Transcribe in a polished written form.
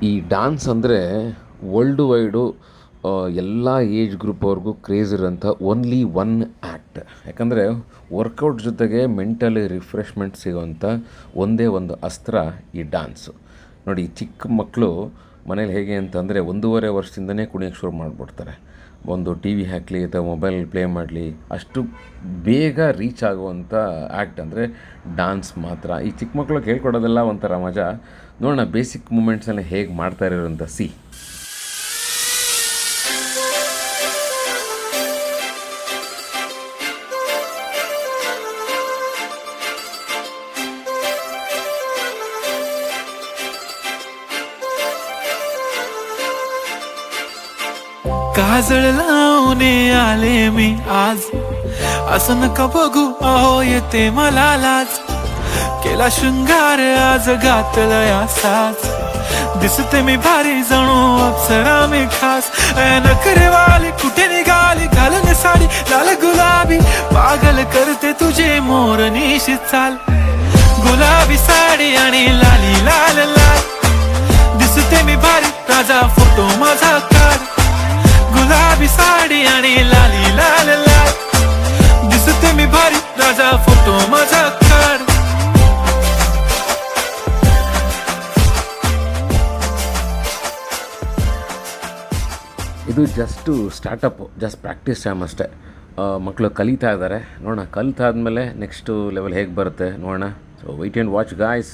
ಈ ಡಾನ್ಸ್ ಅಂದರೆ world wide ಎಲ್ಲ ಏಜ್ ಗ್ರೂಪ್ ಅವ್ರಿಗೂ ಕ್ರೇಜ್ ಇರೋಂಥ ಓನ್ಲಿ ಒನ್ ಆ್ಯಕ್ಟ್. ಯಾಕಂದರೆ ವರ್ಕೌಟ್ ಜೊತೆಗೆ ಮೆಂಟಲಿ ರಿಫ್ರೆಶ್ಮೆಂಟ್ ಸಿಗೋವಂಥ ಒಂದೇ ಒಂದು ಅಸ್ತ್ರ ಈ ಡ್ಯಾನ್ಸು. ನೋಡಿ, ಚಿಕ್ಕ ಮಕ್ಕಳು ಮನೇಲಿ ಹೇಗೆ ಅಂತಂದರೆ 1.5 ವರ್ಷದಿಂದನೇ ಕುಣಿಯೋಕ್ಕೆ ಶುರು ಮಾಡಿಬಿಡ್ತಾರೆ. ಒಂದು ಟಿ ವಿ ಹಾಕಲಿ ಅಥವಾ ಮೊಬೈಲ್ ಪ್ಲೇ ಮಾಡಲಿ, ಅಷ್ಟು ಬೇಗ ರೀಚ್ ಆಗುವಂಥ ಆ್ಯಕ್ಟ್ ಅಂದರೆ ಡಾನ್ಸ್ ಮಾತ್ರ. ಈ ಚಿಕ್ಕ ಮಕ್ಳಿಗೆ ಹೇಳ್ಕೊಡೋದೆಲ್ಲ ಒಂಥರ ಮಜಾ. ನೋಡೋಣ ಬೇಸಿಕ್ ಮೂಮೆಂಟ್ಸನ್ನು ಹೇಗೆ ಮಾಡ್ತಾ ಇರೋಂಥ ಸಿ. काजळ लावणे आले मी आज, असं नका बघू अहो येते मला लाज. केला शृंगार आज घातलया साज, दिसते मी भारी जणू अप्सरा मी खास. नखरेवाली कुठे निघाली घालून साडी लाल गुलाबी, पागल करते तुझे मोरनीशी चाल. गुलाबी साडी आणि लाली लाल लाल, दिसते मी भारी राजा फोटो माझा काढ. गुलाबी साडी आणि लाली लाल लाल, दिसते मी भारी राजा फोटो माझा काढ. ಇದು just startup, just practice time ಅಷ್ಟೇ. ಮಕ್ಕಳು ಕಲಿತಾ ಇದ್ದಾರೆ. ನೋಡೋಣ ಕಲಿತಾದ್ಮೇಲೆ ನೆಕ್ಸ್ಟು ಲೆವೆಲ್ ಹೇಗೆ ಬರುತ್ತೆ ನೋಡೋಣ. So wait and watch guys.